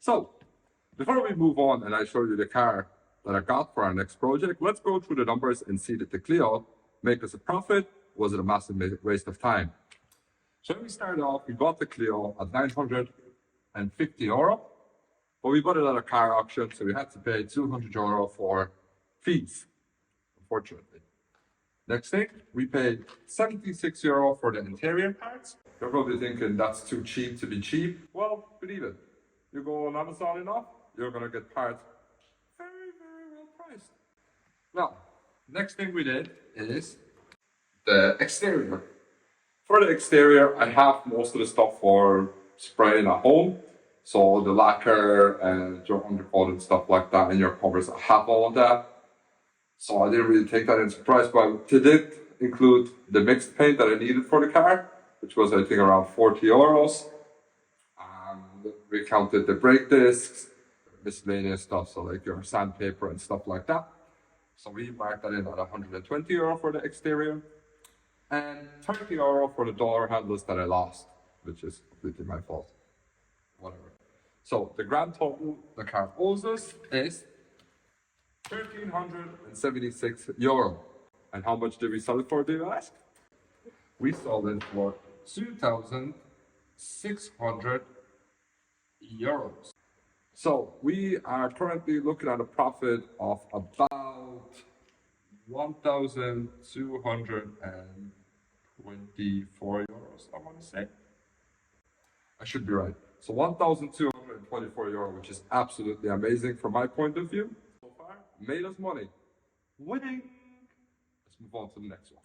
So, before we move on and I show you the car that I got for our next project, let's go through the numbers and see that the Clio make us a profit. Was it a massive waste of time? So when we started off, we bought the Clio at €950, but we bought it at a car auction, so we had to pay €200 for fees, unfortunately. Next thing, we paid €76 for the interior parts. You're probably thinking that's too cheap to be cheap. Well, believe it. You go on Amazon enough, you're gonna get parts very, very well priced. Now, next thing we did is the exterior. For the exterior, I have most of the stuff for spraying at home. So the lacquer and your undercoat and stuff like that and your covers, I have all of that. So I didn't really take that into price, but it did include the mixed paint that I needed for the car, which was I think around €40. We counted the brake discs, miscellaneous stuff, so like your sandpaper and stuff like that. So we marked that in at €120 for the exterior. And €30 for the door handles that I lost, which is completely my fault. Whatever. So the grand total the car owes us is €1,376. And how much did we sell it for, do you ask? We sold it for €2,600. So we are currently looking at a profit of about €1,224, I want to say. I should be right. So €1,224, which is absolutely amazing from my point of view. So far, made us money. Winning. Let's move on to the next one.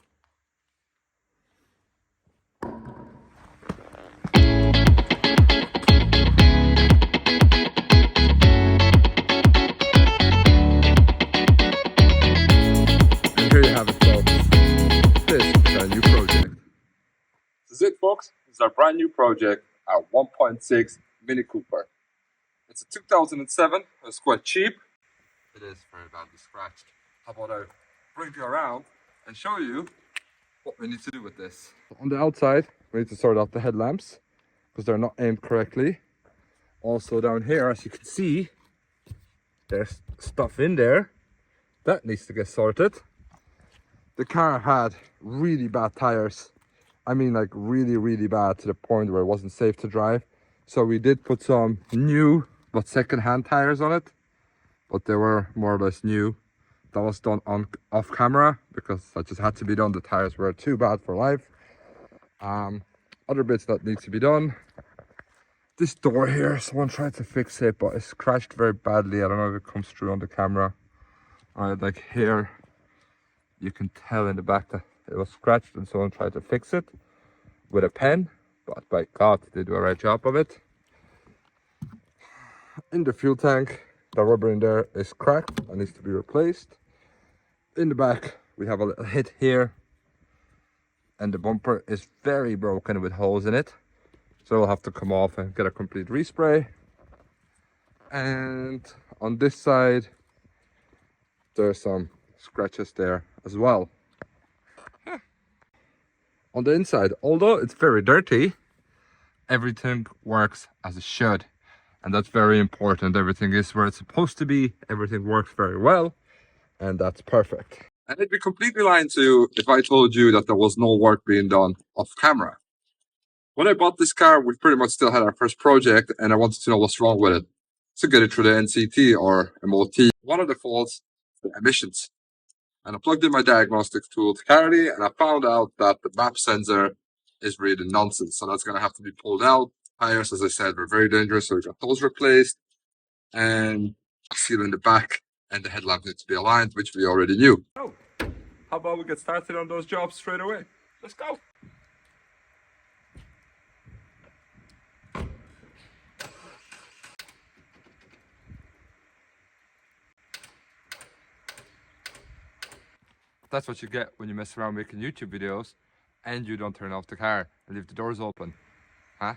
Here you have it, folks. This is our new project. This is it, folks. This is our brand new project, our 1.6 Mini Cooper. It's a 2007. It's quite cheap. It is very badly scratched. How about I bring you around and show you what we need to do with this. On the outside, we need to sort out the headlamps because they're not aimed correctly. Also down here, as you can see, there's stuff in there that needs to get sorted. The car had really bad tires. I mean, like really, really bad, to the point where it wasn't safe to drive. So we did put some new but second-hand tires on it, but they were more or less new. That was done off camera because that just had to be done. The tires were too bad for life. Other bits that need to be done. This door here, someone tried to fix it, but it's crashed very badly. I don't know if it comes through on the camera. Like here, you can tell in the back that it was scratched and someone tried to fix it with a pen, but by God, they do a right job of it. In the fuel tank, the rubber in there is cracked and needs to be replaced. In the back, we have a little hit here, and the bumper is very broken with holes in it. So we'll have to come off and get a complete respray. And on this side, there's some scratches there as well. On the inside, although it's very dirty, everything works as it should. And that's very important. Everything is where it's supposed to be. Everything works very well. And that's perfect. And it'd be completely lying to you if I told you that there was no work being done off camera. When I bought this car, we pretty much still had our first project, and I wanted to know what's wrong with it. To get it through the NCT or MOT. One of the faults is the emissions. And I plugged in my diagnostics tool to Carly, and I found out that the map sensor is really nonsense. So that's going to have to be pulled out. Tires, as I said, were very dangerous, so we got those replaced. And a seal in the back, and the headlamp needs to be aligned, which we already knew. So, how about we get started on those jobs straight away? Let's go. That's what you get when you mess around making YouTube videos and you don't turn off the car and leave the doors open. Huh?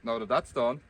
Now that that's done,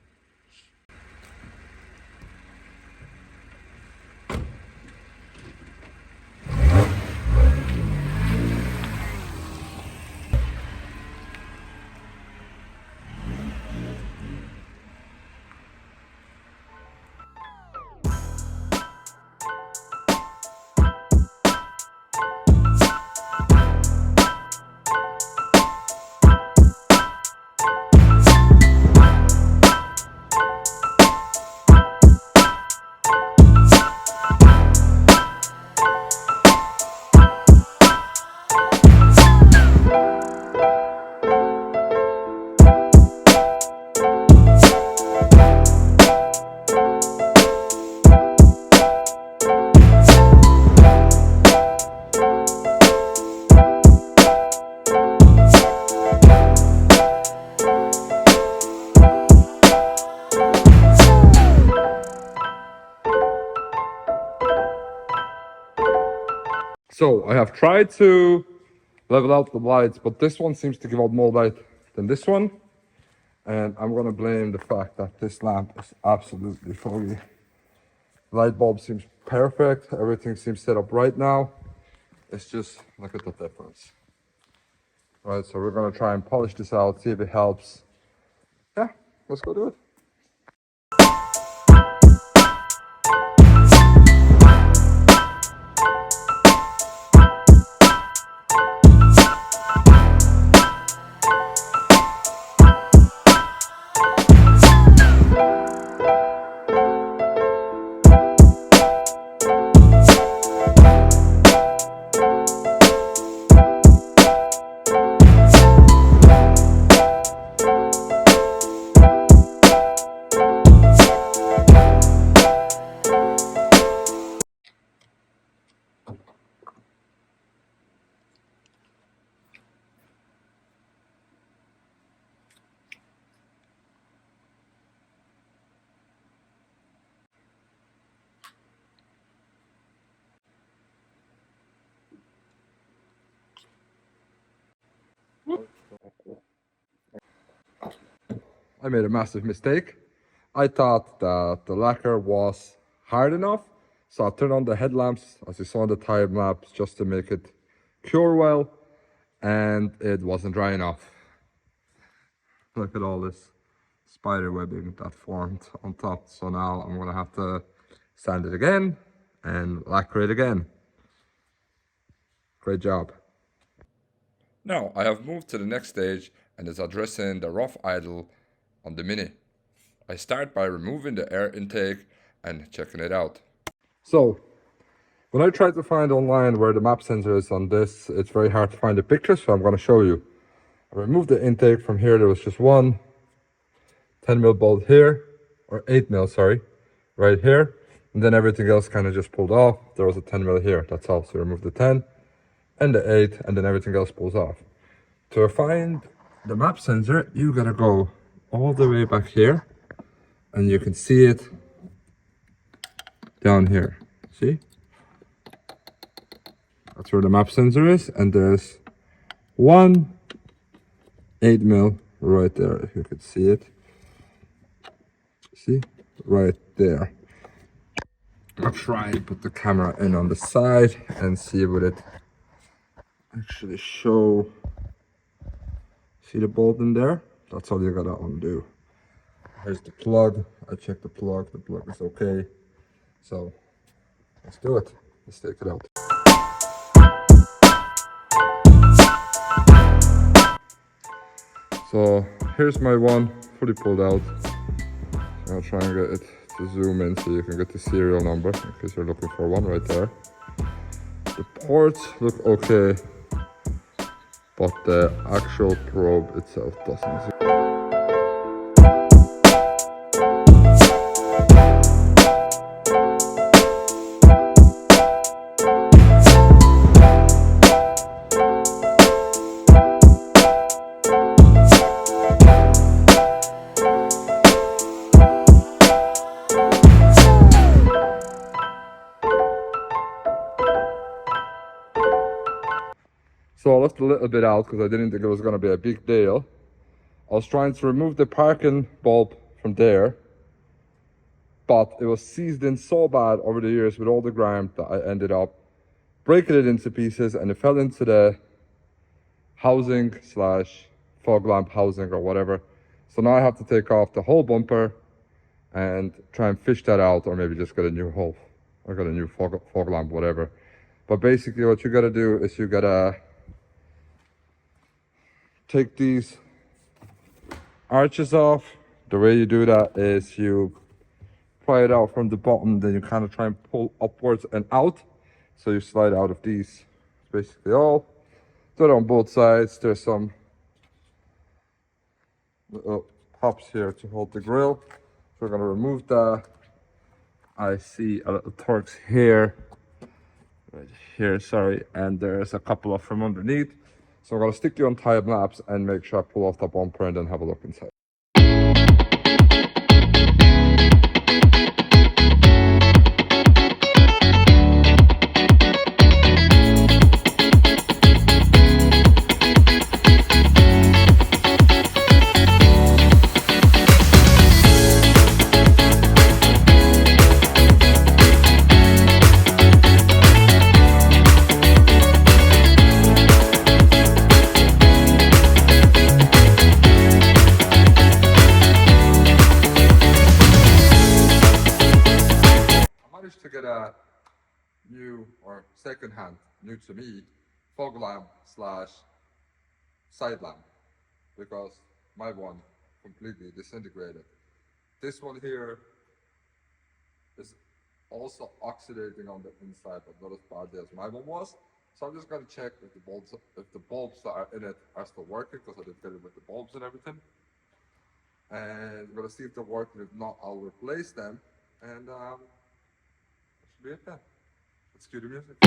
so I have tried to level out the lights, but this one seems to give out more light than this one. And I'm gonna blame the fact that this lamp is absolutely foggy. Light bulb seems perfect, everything seems set up right now. It's just, look at the difference. Right, so we're gonna try and polish this out, see if it helps. Yeah, let's go do it. I made a massive mistake. I thought that the lacquer was hard enough, so I turned on the headlamps, as you saw in the time lapse, just to make it cure well, and it wasn't dry enough. Look at all this spider webbing that formed on top. So now I'm gonna have to sand it again and lacquer it again. Great job. Now I have moved to the next stage and is addressing the rough idle on the Mini. I start by removing the air intake and checking it out. So when I tried to find online where the map sensor is on this, it's very hard to find the picture, so I'm going to show you. I removed the intake from here. There was just one 10mm bolt here, or 8mm, sorry, right here. And then everything else kind of just pulled off. There was a 10mm here, that's all. So remove the 10 and the 8, and then everything else pulls off. To find the map sensor, you gotta go all the way back here, and you can see it down here. See? That's where the map sensor is, and there's one 8mm right there, if you could see it. See? Right there. I'll try and put the camera in on the side and see what it actually show. See the bolt in there? That's all you gotta undo. Here's the plug. I checked the plug is okay. So let's do it. Let's take it out. So here's my one, fully pulled out. I'll try and get it to zoom in so you can get the serial number in case you're looking for one right there. The ports look okay, but the actual probe itself doesn't. So I left a little bit out because I didn't think it was going to be a big deal. I was trying to remove the parking bulb from there, but it was seized in so bad over the years with all the grime that I ended up breaking it into pieces, and it fell into the housing slash fog lamp housing or whatever. So now I have to take off the whole bumper and try and fish that out, or maybe just get a new hole or get a new fog lamp, whatever. But basically what you gotta do is you gotta take these arches off. The way you do that is you pry it out from the bottom, then you kind of try and pull upwards and out. So you slide out of these. That's basically all. Do it on both sides. There's some little pops here to hold the grill. So we're gonna remove that. I see a little Torx here, right here, sorry, and there's a couple of from underneath. So I'm gonna stick you on time lapse and make sure I pull off the bumper and then have a look inside. To get a new or second-hand, new to me, fog lamp slash side lamp, because my one completely disintegrated. This one here is also oxidating on the inside, but not as badly as my one was. So I'm just gonna check if the bulbs that are in it are still working, because I did get it with the bulbs and everything. And I'm gonna see if they're working. If not, I'll replace them. And yeah, let's cue the music.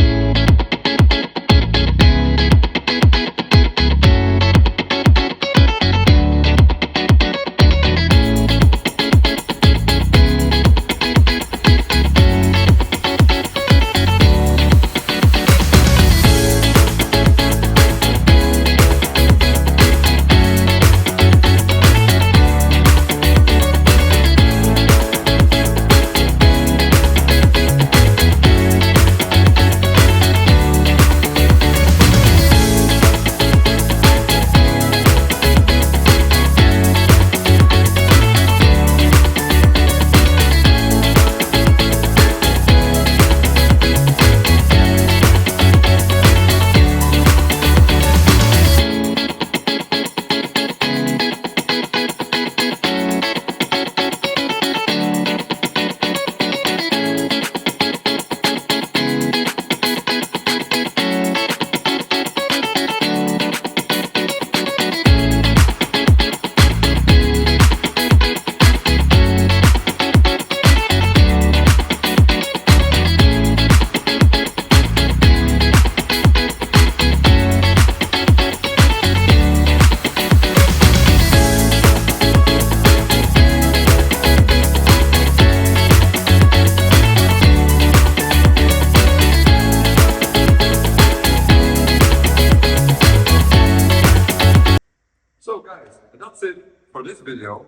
So guys, that's it for this video.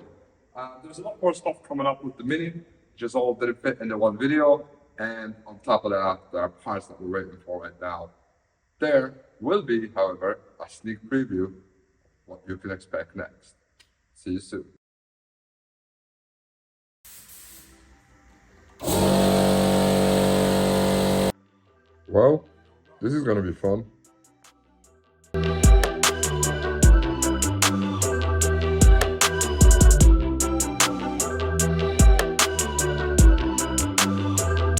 There's a lot more stuff coming up with the Mini, just all didn't fit into one video. And on top of that, there are parts that we're waiting for right now. There will be, however, a sneak preview of what you can expect next. See you soon. Well, this is gonna be fun.